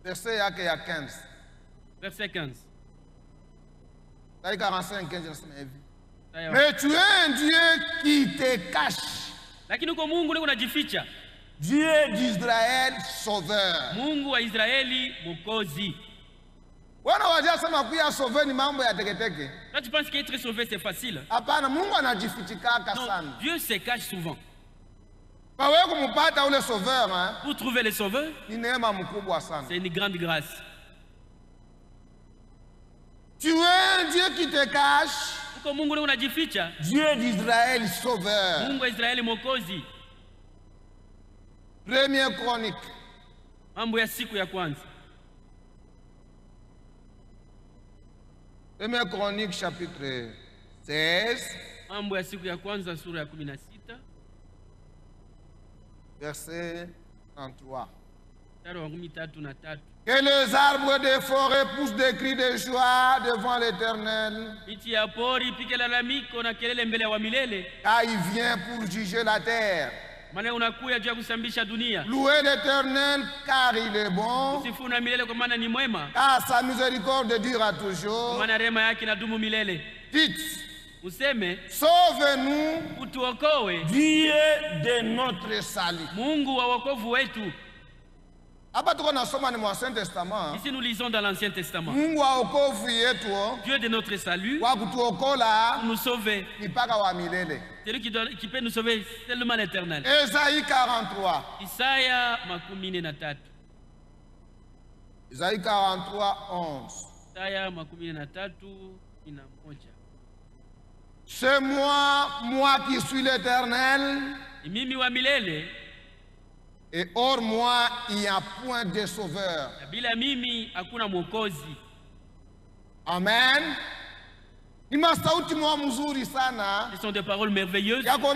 Verset yake ya 15. Verset 15. Taï 45, 15, mais tu es un Dieu qui te cache. Lakini uko Mungu niko unajificha. Dieu d'Israël sauveur. Mungu wa Israeli mwokozi. Wana wajia sema kuya sauver ni mambo ya teketeke. Là tu penses qu'être sauvé c'est facile? Hapana, Mungu anajifichikaka sana. Non, Dieu se cache souvent. Kwa wewe kumpata ule sauveur, hein? Pour trouver le sauveur, Ni neema mkubwa sana. c'est une grande grâce. Tu es un Dieu qui te cache. Uko Mungu niko unajificha. Dieu d'Israël sauveur. Mungu wa Israeli mwokozi. Première Chronique. Mambo ya siku ya kwanza. Première Chronique chapitre 16. Mambo ya siku ya kwanza sura ya 16. Verset 33. Que les arbres des forêts poussent des cris de joie devant l'Éternel. Car il vient pour juger la terre. Louez l'Éternel car il est bon. Car sa miséricorde dure toujours. Dites, sauve-nous, Dieu de notre salut. Ici nous lisons dans l'Ancien Testament. Dieu de notre salut pour nous sauver. C'est lui qui peut nous sauver seulement l'Éternel. Ésaïe 43. Isaya makumi na tatu. Isaïe 43, 11. Isaya makumi na tatu ina moja. C'est moi qui suis l'Éternel. Mimi wa milele. Et hors moi, il n'y a point de sauveur. Bila mimi hakuna mwokozi. Amen. Ce sont des paroles merveilleuses. Prouve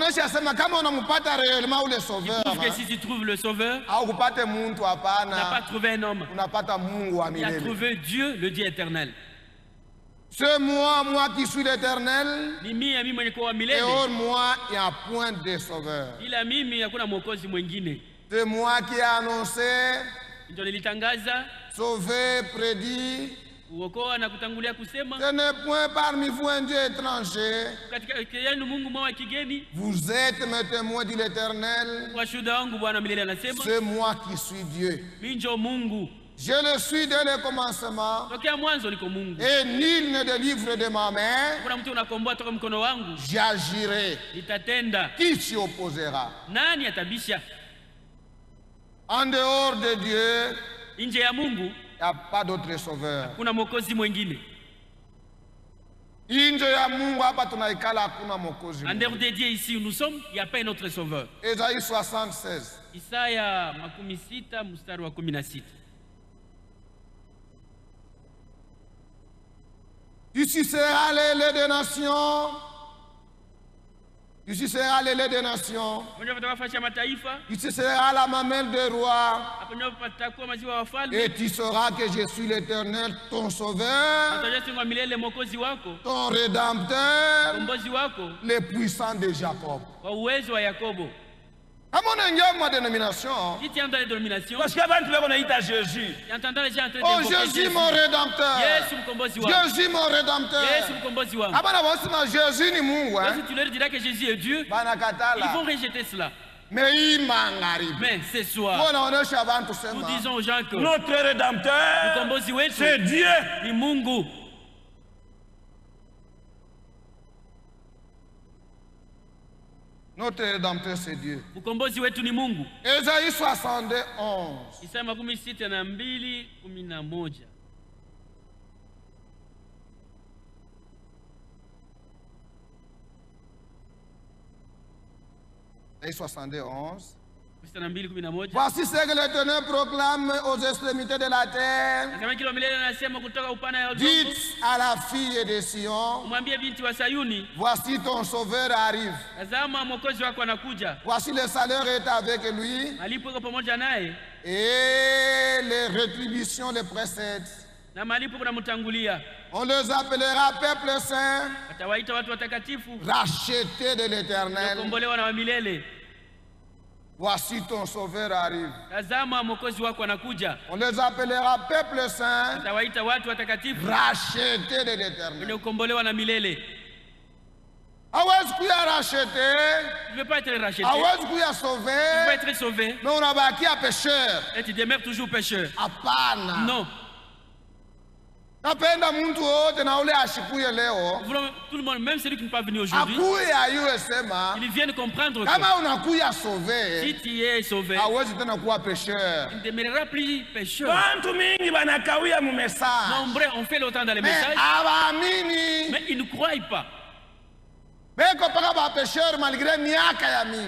que si tu trouves le sauveur, tu n'as pas trouvé un homme. Tu as trouvé Dieu, le Dieu éternel. C'est moi qui suis l'Éternel. Et hors moi, il n'y a point de sauveur. C'est moi qui ai annoncé, sauvé, prédit. Ce n'est point parmi vous un Dieu étranger. Vous êtes mes témoins, dit l'Éternel. C'est moi qui suis Dieu. Je le suis dès le commencement. Et nul ne délivre de ma main. J'agirai. Qui s'y opposera? En dehors de Dieu, il n'y a pas d'autre sauveur. En dehors de Dieu ici où nous sommes, il n'y a pas un autre sauveur. Ésaïe 76. Isaya makumi sita mstari wa 16. Tu seras l'aile des nations. Tu seras l'aile des nations. Tu seras la mamelle des rois. Et tu sauras que je suis l'Éternel, ton sauveur, ton rédempteur, le puissant de Jacob. À mon ma dénomination, parce qu'avant tu vas Jésus. Oh Jésus mon rédempteur. Jésus mon rédempteur. Jésus ni Mungu. Si tu leur diras que Jésus est Dieu, ils vont rejeter cela. Mais ce soir, nous disons aux gens que notre rédempteur, c'est Dieu. Ni Mungu. Notre rédempteur c'est Dieu. Ukombozi wetu ni Mungu. Ésaïe 62, 11. Isaya makumi sita na mbili 11. Ésaïe 62, 11. Voici ce que l'Éternel proclame aux extrémités de la terre. Dites à la fille de Sion, voici ton sauveur arrive. Voici le salaire est avec lui. Et les rétributions le précèdent. On les appellera peuple saint, racheté de l'Éternel. Voici ton sauveur arrive. Tazama mwokozi wako anakuja. On les appellera peuple saint. Atawaita watu watakatifu. Rachetés de l'Éternel. Wenye kukombolewa na milele. Hawezi kuya racheter. Tu ne veux pas être racheté. Hawezi kuya sauver. Tu peux être sauvé. Mais on a bâti à pécheur. Et tu demeures toujours pécheur. Hapana. Non. Napenda mtu wote na ule ashikuye leo. Tout le monde, même celui qui n'est pas venu aujourd'hui, ils viennent comprendre que si tu es sauvé, il ne demeurera plus pécheur. Nombreux ont fait longtemps dans les messages, mais ils ne croient pas.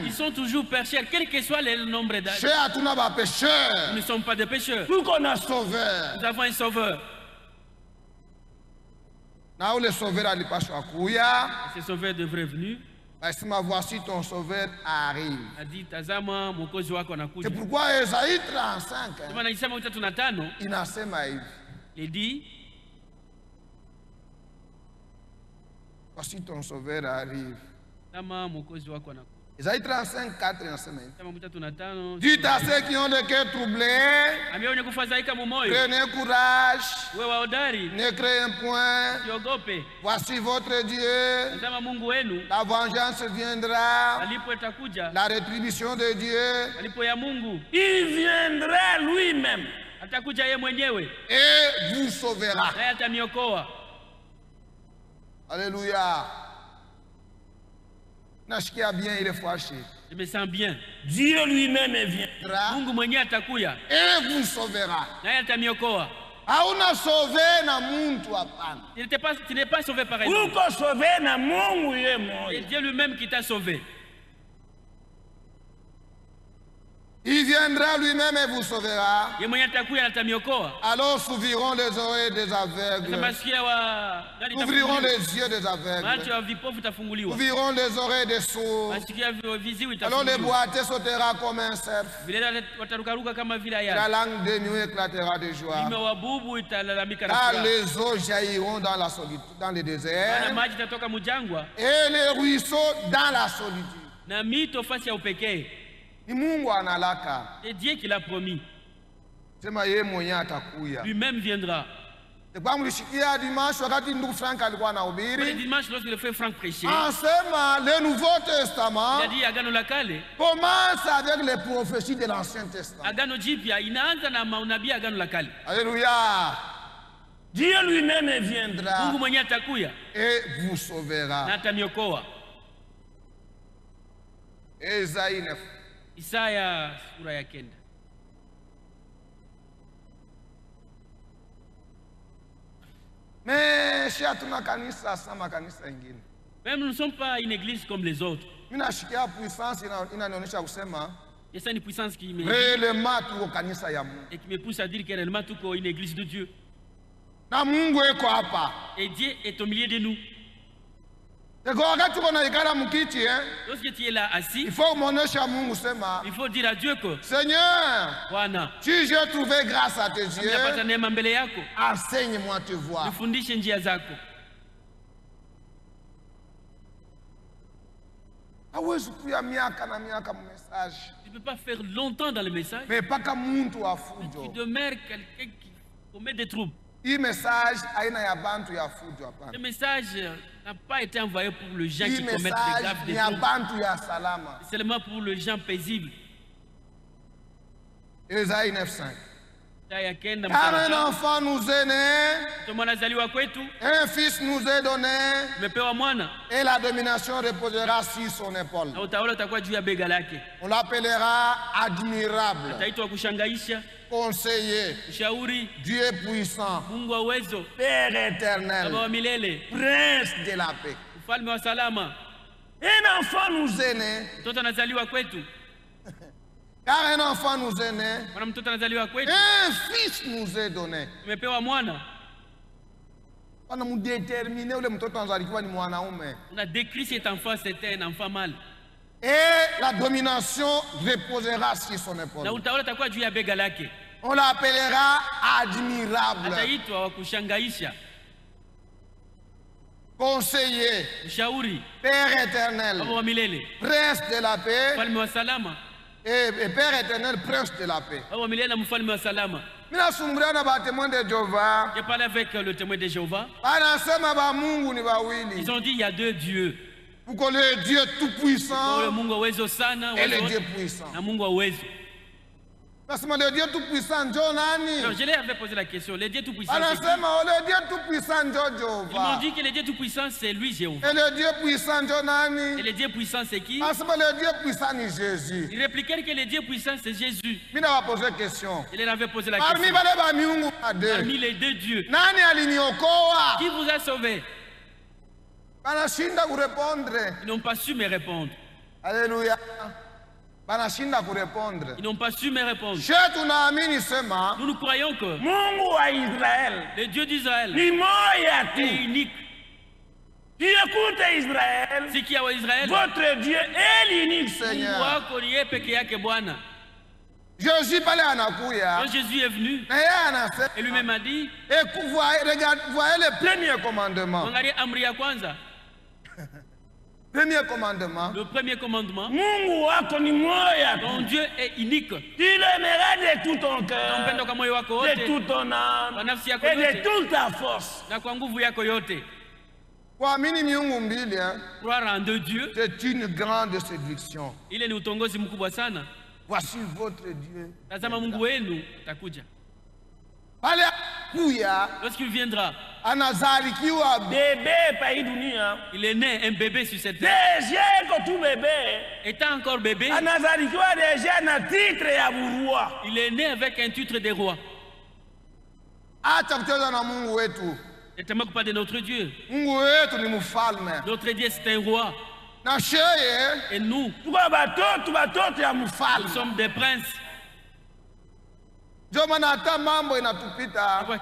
Ils sont toujours pécheurs, quel que soit le nombre d'années. Nous ne sommes pas des pécheurs. Nous avons un sauveur. Ce sauveur devrait venir. Voici ton sauveur arrive. C'est pourquoi Esaïe 35 il dit voici ton sauveur arrive. Esaïe 35, 4 dites à ceux qui ont le cœur troublé, prenez courage, ne craignez point, voici votre Dieu, la vengeance viendra, la rétribution de Dieu, il viendra lui-même et vous sauvera. Alléluia. Bien, il est fâché. Je me sens bien. Dieu lui-même viendra et vous sauvera. Hauna sauvé na muntu hapana. Tu n'es pas sauvé par elle. C'est Dieu lui-même qui t'a sauvé. Il viendra lui-même et vous sauvera. Alors s'ouvriront les oreilles des aveugles. Ouvriront les yeux des aveugles. Ouvriront les oreilles des sourds. Alors les boiteux sautera comme un cerf. La langue des nuits éclatera de joie. Car les eaux jailliront dans la solitude, dans le désert. Et les ruisseaux dans la solitude. C'est Dieu qui l'a promis. Lui-même viendra. Le dimanche, lorsque le frère Franck prêchait, le Nouveau Testament il a dit commence avec les prophéties de l'Ancien Testament. Alléluia. Dieu lui-même viendra et vous sauvera. Esaïe 9. Isaya sura ya 9. Mais chez atuna kanisa sama kanisa ingine. Même nous ne sommes pas une église comme les autres. Mimi nashikia puissance inanionyesha kusema. Et c'est une puissance qui me réellement tuko kanisa ya Mungu. Et qui me pousse à dire que réellement tuko une église de Dieu. Na Mungu eko hapa. Et Dieu est au milieu de nous. Lorsque tu es là assis, il faut dire à Dieu que Seigneur, si j'ai trouvé grâce à tes yeux, enseigne-moi tes voies. Tu ne peux pas faire longtemps dans le message. Tu demeures quelqu'un qui commet des troubles. Ce message n'a pas été envoyé pour les gens qui commettent des graves des troubles. C'est seulement pour les gens paisibles. Esaïe 9:5. Car un enfant nous est né, un fils nous est donné, et la domination reposera sur son épaule. On l'appellera admirable, conseiller, Dieu puissant, Père éternel, Prince de la paix. Un enfant nous est né. Car un enfant nous est né, un fils nous est donné. On a décrit cet enfant, c'était un enfant mâle. Et la domination reposera sur son épaule. On l'appellera admirable, conseiller, Père éternel, Prince de la paix. Et Père éternel, prince de la paix. J'ai parlé avec le témoin de Jéhovah. Ils ont dit il y a deux dieux. Le Dieu tout-puissant et le Dieu puissant. Le Dieu tout-puissant, non, je leur avais posé la question. Le Dieu tout-puissant, ils m'ont dit que le Dieu tout-puissant, c'est lui, Jéhovah. Et le Dieu puissant, et le Dieu puissant, c'est qui? Le Dieu puissant, c'est Jésus. Ils répliquaient que le Dieu puissant, c'est Jésus. Il leur avait posé la question. Il leur avait posé la question. Parmi les deux dieux, qui vous a sauvé? Ils n'ont pas su me répondre. Alléluia. Ils n'ont pas su me répondre. Nous nous croyons que le Dieu d'Israël est unique. Tu écoutes Israël, votre Dieu est l'unique Seigneur. Jésus Quand Jésus est venu, et lui-même a dit, regardez, voyez le premier commandement. Premier commandement. Le premier commandement. Ton Dieu est unique. Tu l'aimeras de tout ton cœur, de toute ton âme et de toute ta force. Croire en deux dieux, c'est une grande séduction. Voici votre Dieu. Lorsqu'il viendra, il est né un bébé sur cette terre. Étant encore bébé, il est né avec un titre de roi. Ne te moque pas de notre Dieu. Notre Dieu, c'est un roi. Et nous, nous sommes des princes.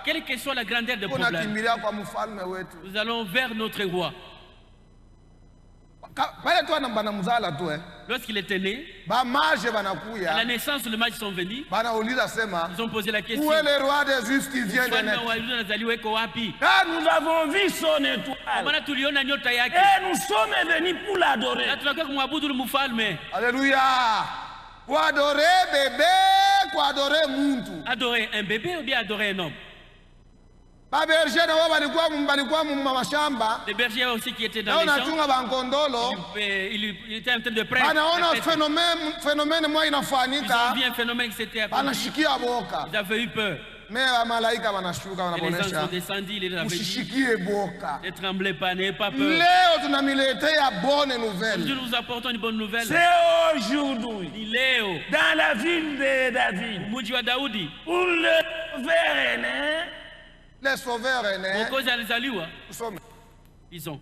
Quelle que soit la grandeur des problèmes, nous allons vers notre roi. Lorsqu'il était né, à la naissance, les mages sont venus. Ils ont posé la question. Où est le roi des Juifs qui vient de naître? Nous avons vu son étoile. Et nous sommes venus pour l'adorer. Alléluia. Pour adorer bébé, pour adorer muntu. Adorer un bébé ou bien adorer un homme? Les bergers aussi qui étaient dans les champs, il était en train de prêcher. Ils ont vu un phénomène qui s'était accompli. Ils avaient eu peur. Mais les anges sont descendus, ils avaient dit, ne tremblez pas, n'ayez pas peur. Aujourd'hui, nous apportons une bonne nouvelle. C'est aujourd'hui, dans la ville de David, où le sauveur né, les sauveurs aînés, ils sont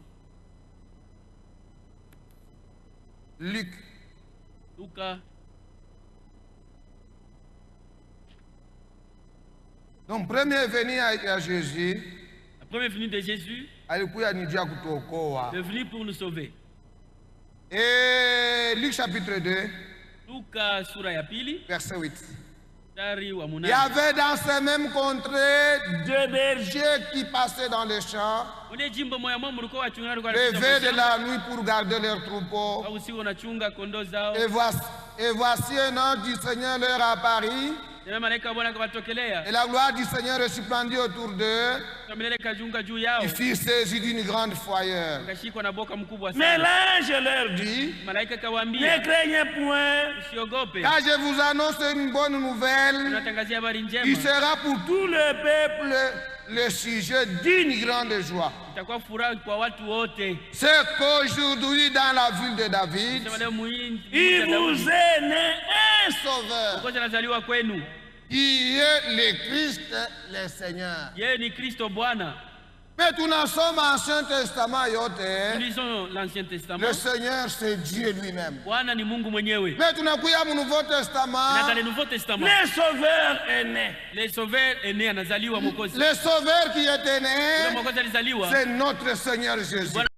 Luc. Lucas. Donc, premier venu à Jésus. La première venue de Jésus est venu pour nous sauver. Et Luc chapitre 2, Lucas sura ya pili, verset 8. Il y avait dans ces mêmes contrées deux bergers qui passaient dans les champs, levés de la nuit pour garder leurs troupeaux. Et voici un ange du Seigneur leur apparut. Et la gloire du Seigneur resplendit autour d'eux. Ils furent saisis d'une grande frayeur. Mais l'ange leur dit, ne craignez point, car je vous annonce une bonne nouvelle. Il sera pour tout le peuple le sujet d'une grande joie. C'est qu'aujourd'hui dans la ville de David, il vous est né un sauveur, qui est le Christ, le Seigneur. Mais tout nous sommes Ancien Testament. Lisons l'Ancien Testament. Le Seigneur, c'est Dieu lui-même. Mais tout nous au Nouveau Testament. Le Sauveur est né. Le Sauveur qui était né, c'est notre Seigneur Jésus.